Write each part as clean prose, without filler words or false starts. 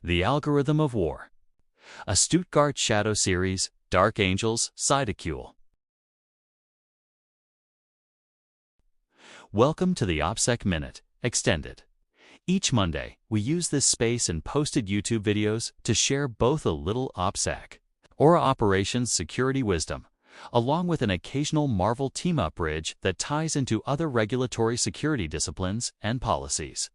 The Algorithm of War. A Stuttgart Shadow Series, Dark Angels, Sidequel. Welcome to the OPSEC Minute, Extended. Each Monday, we use this space and posted YouTube videos to share both a little OPSEC, or Operations Security wisdom, along with an occasional Marvel team-up bridge that ties into other regulatory security disciplines and policies.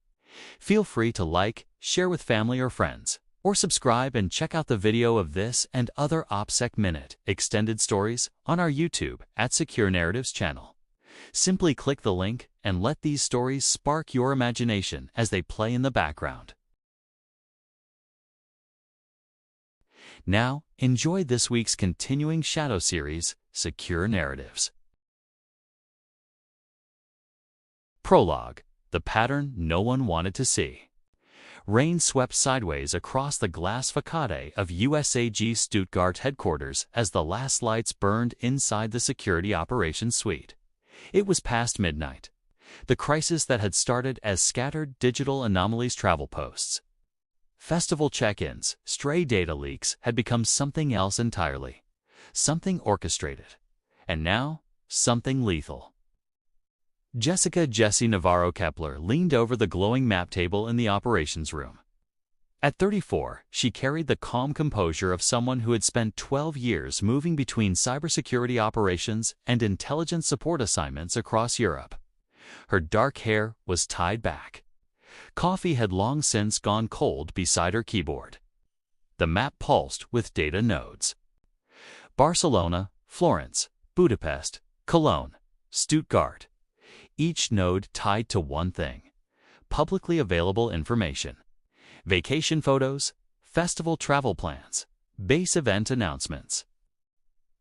Feel free to like, share with family or friends, or subscribe and check out the video of this and other OPSEC Minute extended stories on our YouTube at Secure Narratives channel. Simply click the link and let these stories spark your imagination as they play in the background. Now, enjoy this week's continuing Shadow series, Secure Narratives. Prologue: The pattern no one wanted to see. Rain swept sideways across the glass facade of USAG Stuttgart headquarters as the last lights burned inside the Security Operations Suite. It was past midnight. The crisis that had started as scattered digital anomalies travel posts, festival check-ins, stray data leaks had become something else entirely. Something orchestrated. And now, something lethal. Jesse Navarro-Kepler leaned over the glowing map table in the operations room. At 34, she carried the calm composure of someone who had spent 12 years moving between cybersecurity operations and intelligence support assignments across Europe. Her dark hair was tied back. Coffee had long since gone cold beside her keyboard. The map pulsed with data nodes. Barcelona, Florence, Budapest, Cologne, Stuttgart. Each node tied to one thing: publicly available information. Vacation photos, festival travel plans, base event announcements.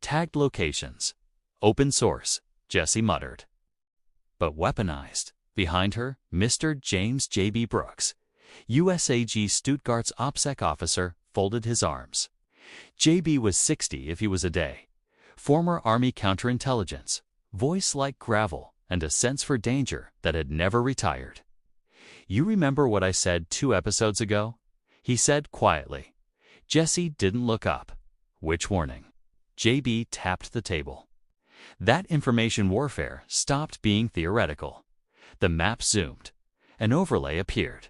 Tagged locations. Open source, Jesse muttered. But weaponized. Behind her, Mr. James J.B. Brooks, USAG Stuttgart's OPSEC officer, folded his arms. J.B. was 60 if he was a day. Former Army counterintelligence, voice like gravel, and a sense for danger that had never retired. "You remember what I said 2 episodes ago?" he said quietly. Jesse didn't look up. "Which warning?" J.B. tapped the table. That information warfare stopped being theoretical. The map zoomed. An overlay appeared.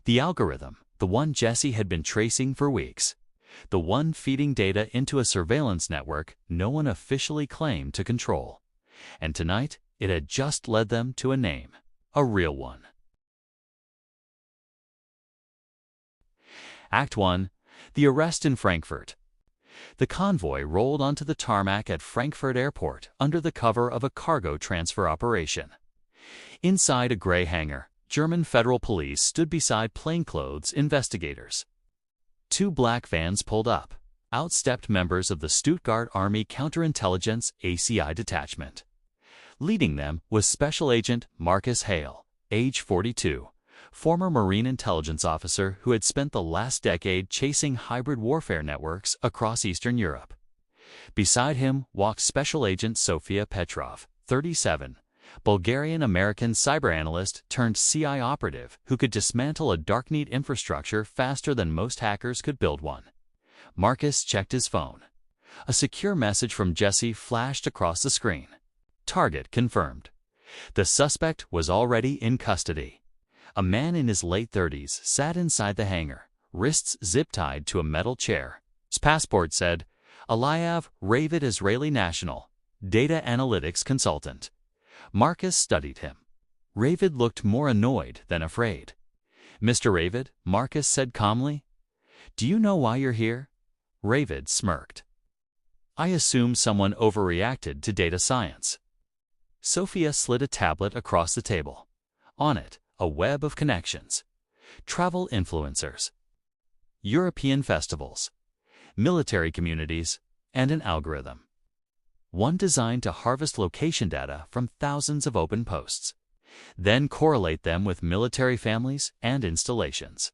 The algorithm, the one Jesse had been tracing for weeks. The one feeding data into a surveillance network no one officially claimed to control. And tonight, it had just led them to a name, a real one. Act 1. The arrest in Frankfurt. The convoy rolled onto the tarmac at Frankfurt Airport under the cover of a cargo transfer operation. Inside a gray hangar, German federal police stood beside plainclothes investigators. 2 black vans pulled up. Out stepped members of the Stuttgart Army Counterintelligence ACI detachment. Leading them was Special Agent Marcus Hale, age 42, former Marine intelligence officer who had spent the last decade chasing hybrid warfare networks across Eastern Europe. Beside him walked Special Agent Sofia Petrov, 37, Bulgarian-American cyber analyst turned CI operative who could dismantle a darknet infrastructure faster than most hackers could build one. Marcus checked his phone. A secure message from Jesse flashed across the screen. Target confirmed. The suspect was already in custody. A man in his late 30s sat inside the hangar, wrists zip-tied to a metal chair. His passport said, Aliyev, Ravid, Israeli national, data analytics consultant. Marcus studied him. Ravid looked more annoyed than afraid. "Mr. Ravid," Marcus said calmly, "do you know why you're here?" Ravid smirked. "I assume someone overreacted to data science." Sophia slid a tablet across the table. On it, a web of connections. Travel influencers, European festivals, military communities, and an algorithm. One designed to harvest location data from thousands of open posts, then correlate them with military families and installations.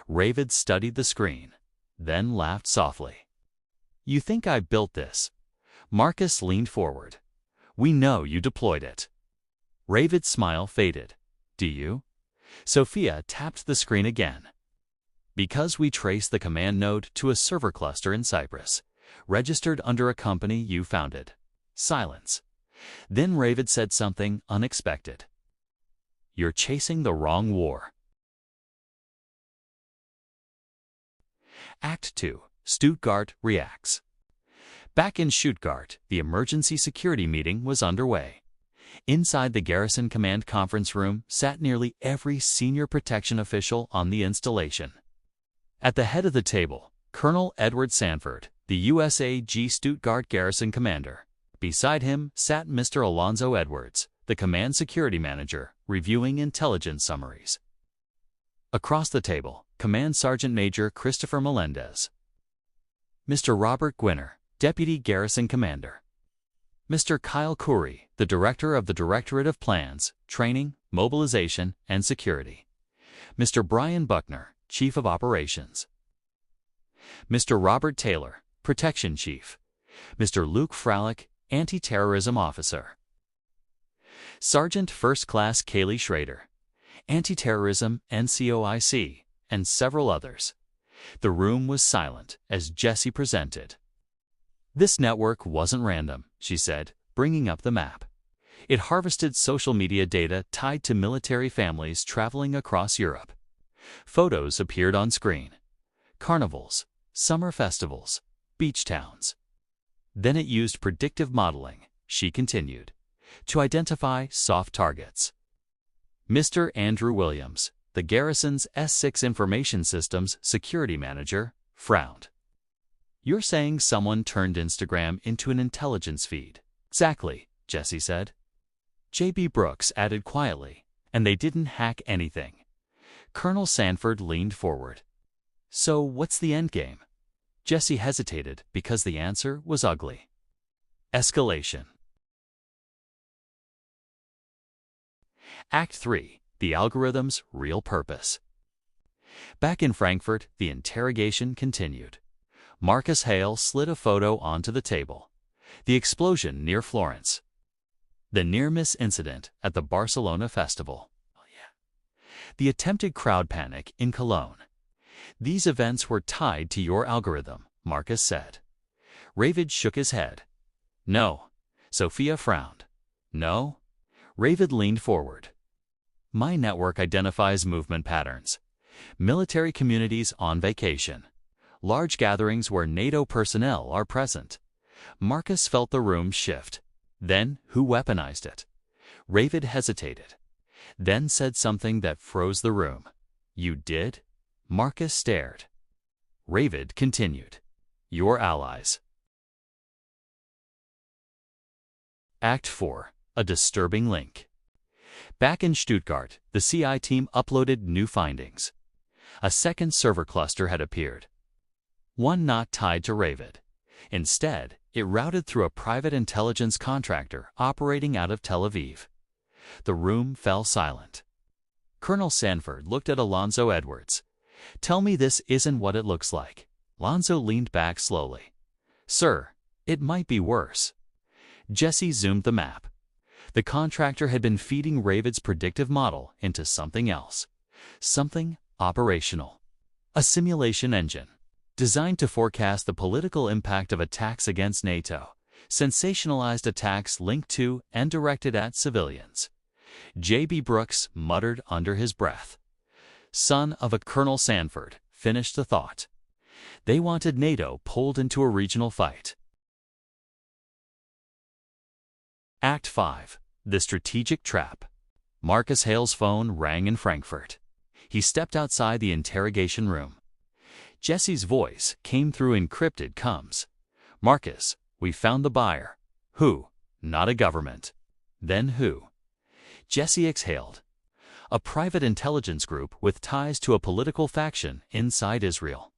Ravid studied the screen, then laughed softly. "You think I built this?" Marcus leaned forward. "We know you deployed it." Ravid's smile faded. "Do you?" Sophia tapped the screen again. Because we traced the command node to a server cluster in Cyprus, registered under a company you founded. Silence. Then Ravid said something unexpected. You're chasing the wrong war. Act 2. Stuttgart reacts. Back in Stuttgart, the emergency security meeting was underway. Inside the garrison command conference room sat nearly every senior protection official on the installation. At the head of the table, Colonel Edward Sanford, the USAG Stuttgart garrison commander. Beside him sat Mr. Alonzo Edwards, the command security manager, reviewing intelligence summaries. Across the table, Command Sergeant Major Christopher Melendez. Mr. Robert Gwinner, Deputy Garrison Commander. Mr. Kyle Curry, the Director of the Directorate of Plans, Training, Mobilization, and Security. Mr. Brian Buckner, Chief of Operations. Mr. Robert Taylor, Protection Chief. Mr. Luke Fralick, Anti-Terrorism Officer. Sergeant First Class Kaylee Schrader, Anti-Terrorism NCOIC, and several others. The room was silent as Jesse presented. This network wasn't random, she said, bringing up the map. It harvested social media data tied to military families traveling across Europe. Photos appeared on screen. Carnivals, summer festivals, beach towns. Then it used predictive modeling, she continued, to identify soft targets. Mr. Andrew Williams, the garrison's S6 Information Systems security manager, frowned. You're saying someone turned Instagram into an intelligence feed? Exactly, Jesse said. J.B. Brooks added quietly, and they didn't hack anything. Colonel Sanford leaned forward. So what's the endgame? Jesse hesitated because the answer was ugly. Escalation. Act 3. The algorithm's real purpose. Back in Frankfurt, the interrogation continued. Marcus Hale slid a photo onto the table. The explosion near Florence. The near-miss incident at the Barcelona festival. The attempted crowd panic in Cologne. These events were tied to your algorithm, Marcus said. Ravid shook his head. No. Sophia frowned. No. Ravid leaned forward. My network identifies movement patterns. Military communities on vacation. Large gatherings where NATO personnel are present. Marcus felt the room shift. Then, who weaponized it? Ravid hesitated. Then said something that froze the room. You did? Marcus stared. Ravid continued. Your allies. Act 4. A disturbing link. Back in Stuttgart, the CI team uploaded new findings. A second server cluster had appeared. One not tied to Ravid. Instead, it routed through a private intelligence contractor operating out of Tel Aviv. The room fell silent. Colonel Sanford looked at Alonzo Edwards. Tell me this isn't what it looks like. Alonzo leaned back slowly. Sir, it might be worse. Jesse zoomed the map. The contractor had been feeding Ravid's predictive model into something else. Something operational. A simulation engine. Designed to forecast the political impact of attacks against NATO. Sensationalized attacks linked to and directed at civilians. J.B. Brooks muttered under his breath. Son of a Colonel Sanford, finished the thought. They wanted NATO pulled into a regional fight. Act 5. The Strategic Trap. Marcus Hale's phone rang in Frankfurt. He stepped outside the interrogation room. Jesse's voice came through encrypted comms. Marcus, we found the buyer. Who? Not a government. Then who? Jesse exhaled. A private intelligence group with ties to a political faction inside Israel.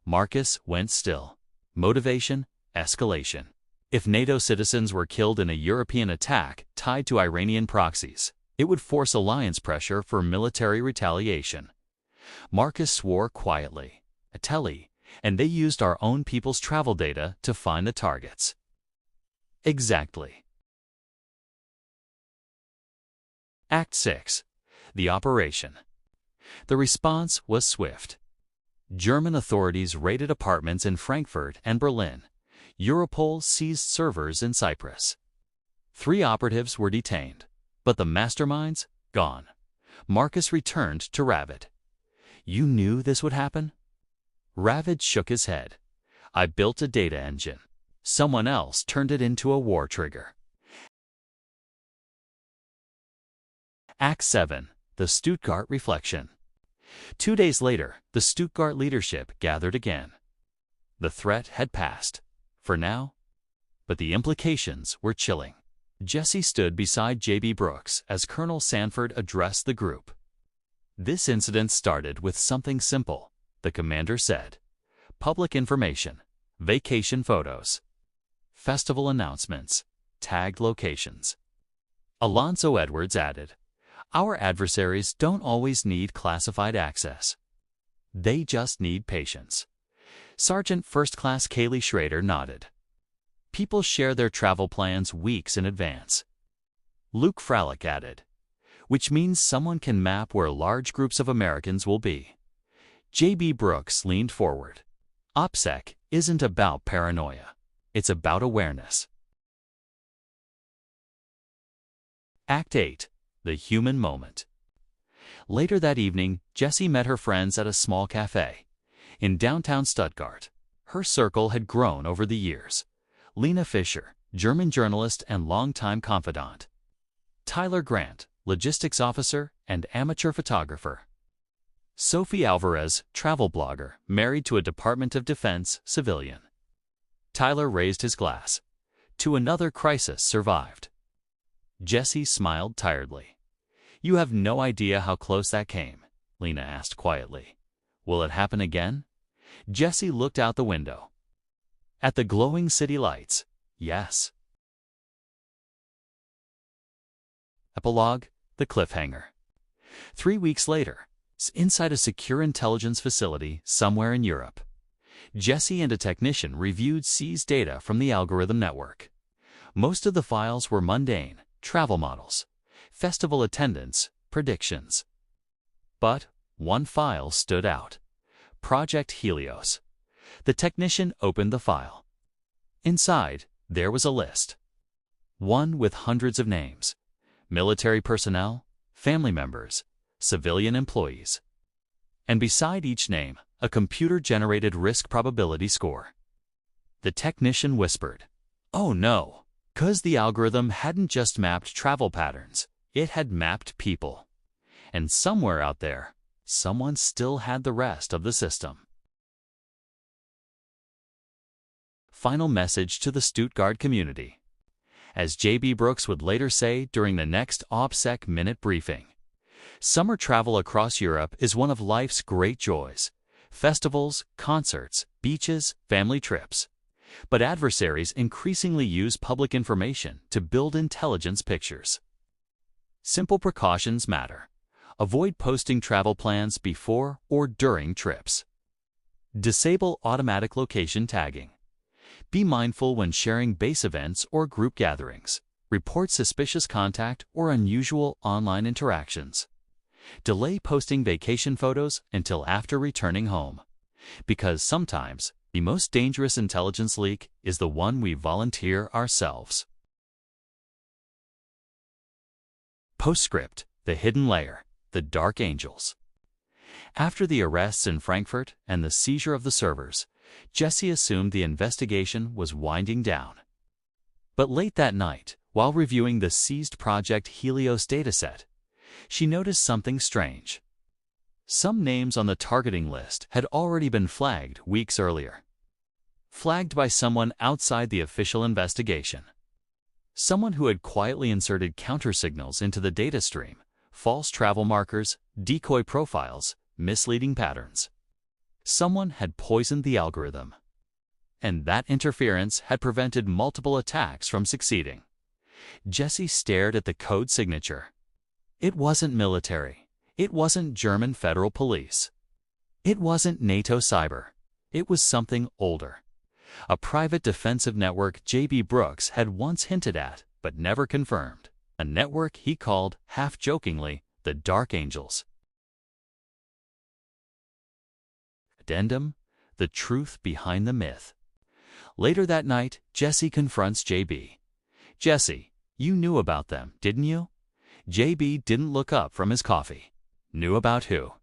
Marcus went still. Motivation, escalation. If NATO citizens were killed in a European attack tied to Iranian proxies, it would force alliance pressure for military retaliation. Marcus swore quietly. Ateli, and they used our own people's travel data to find the targets. Exactly. Act 6. The Operation. The response was swift. German authorities raided apartments in Frankfurt and Berlin. Europol seized servers in Cyprus. 3 operatives were detained, but the masterminds, gone. Marcus returned to Ravid. "You knew this would happen?" Ravid shook his head. "I built a data engine. Someone else turned it into a war trigger." Act 7. The Stuttgart Reflection. 2 days later, the Stuttgart leadership gathered again. The threat had passed, for now, but the implications were chilling. Jesse stood beside J.B. Brooks as Colonel Sanford addressed the group. "This incident started with something simple," the commander said. "Public information, vacation photos, festival announcements, tagged locations." Alonzo Edwards added, "Our adversaries don't always need classified access. They just need patience." Sergeant First Class Kaylee Schrader nodded. "People share their travel plans weeks in advance." Luke Fralick added, "Which means someone can map where large groups of Americans will be." J.B. Brooks leaned forward. "OPSEC isn't about paranoia. It's about awareness." Act 8. The Human Moment. Later that evening, Jesse met her friends at a small cafe in downtown Stuttgart. Her circle had grown over the years. Lena Fischer, German journalist and longtime confidant. Tyler Grant, logistics officer and amateur photographer. Sophie Alvarez, travel blogger, married to a Department of Defense civilian. Tyler raised his glass. To another crisis survived. Jesse smiled tiredly. "You have no idea how close that came," Lena asked quietly. "Will it happen again?" Jesse looked out the window. At the glowing city lights, yes. Epilogue, the cliffhanger. 3 weeks later, inside a secure intelligence facility somewhere in Europe, Jesse and a technician reviewed seized data from the algorithm network. Most of the files were mundane, travel models, festival attendance, predictions. But one file stood out. Project Helios. The technician opened the file. Inside, there was a list. One with hundreds of names. Military personnel, family members, civilian employees. And beside each name, a computer-generated risk probability score. The technician whispered, "Oh no," 'cause the algorithm hadn't just mapped travel patterns, it had mapped people. And somewhere out there, someone still had the rest of the system. Final message to the Stuttgart community. As J.B. Brooks would later say during the next OPSEC Minute briefing, summer travel across Europe is one of life's great joys. Festivals, concerts, beaches, family trips. But adversaries increasingly use public information to build intelligence pictures. Simple precautions matter. Avoid posting travel plans before or during trips. Disable automatic location tagging. Be mindful when sharing base events or group gatherings. Report suspicious contact or unusual online interactions. Delay posting vacation photos until after returning home. Because sometimes, the most dangerous intelligence leak is the one we volunteer ourselves. Postscript, the hidden layer, the Dark Angels. After the arrests in Frankfurt and the seizure of the servers, Jesse assumed the investigation was winding down. But late that night, while reviewing the seized Project Helios dataset, she noticed something strange. Some names on the targeting list had already been flagged weeks earlier. Flagged by someone outside the official investigation. Someone who had quietly inserted countersignals into the data stream, false travel markers, decoy profiles, misleading patterns. Someone had poisoned the algorithm. And that interference had prevented multiple attacks from succeeding. Jesse stared at the code signature. It wasn't military. It wasn't German federal police. It wasn't NATO cyber. It was something older. A private defensive network J.B. Brooks had once hinted at, but never confirmed. A network he called, half-jokingly, the Dark Angels. Addendum: The truth behind the myth. Later that night, Jesse confronts JB. Jesse, you knew about them, didn't you? JB didn't look up from his coffee. Knew about who?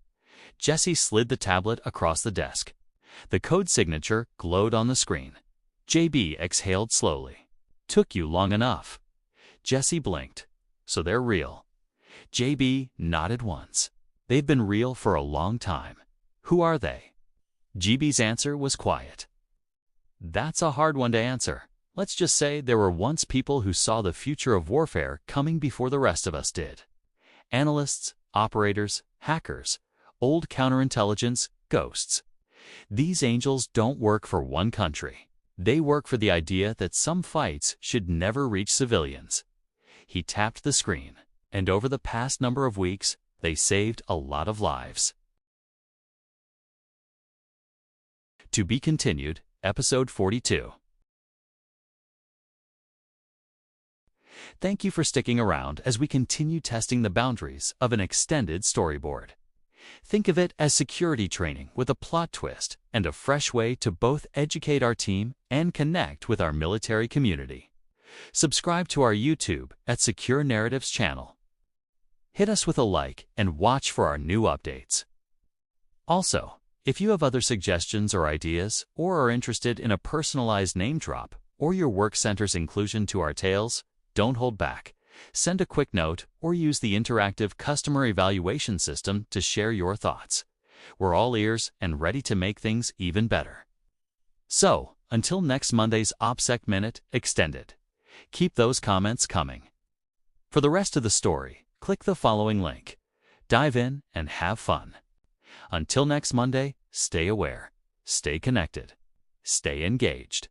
Jesse slid the tablet across the desk. The code signature glowed on the screen. JB exhaled slowly. Took you long enough. Jesse blinked. So they're real. JB nodded once. They've been real for a long time. Who are they? JB's answer was quiet. That's a hard one to answer. Let's just say there were once people who saw the future of warfare coming before the rest of us did. Analysts, operators, hackers, old counterintelligence, ghosts. These angels don't work for one country. They work for the idea that some fights should never reach civilians. He tapped the screen, and over the past number of weeks, they saved a lot of lives. To be continued, Episode 42. Thank you for sticking around as we continue testing the boundaries of an extended storyboard. Think of it as security training with a plot twist and a fresh way to both educate our team and connect with our military community. Subscribe to our YouTube at Secure Narratives channel. Hit us with a like and watch for our new updates. Also, if you have other suggestions or ideas, or are interested in a personalized name drop, or your work center's inclusion to our tales, don't hold back. Send a quick note or use the interactive customer evaluation system to share your thoughts. We're all ears and ready to make things even better. So, until next Monday's OPSEC Minute Extended, keep those comments coming. For the rest of the story, click the following link. Dive in and have fun. Until next Monday, stay aware, stay connected, stay engaged.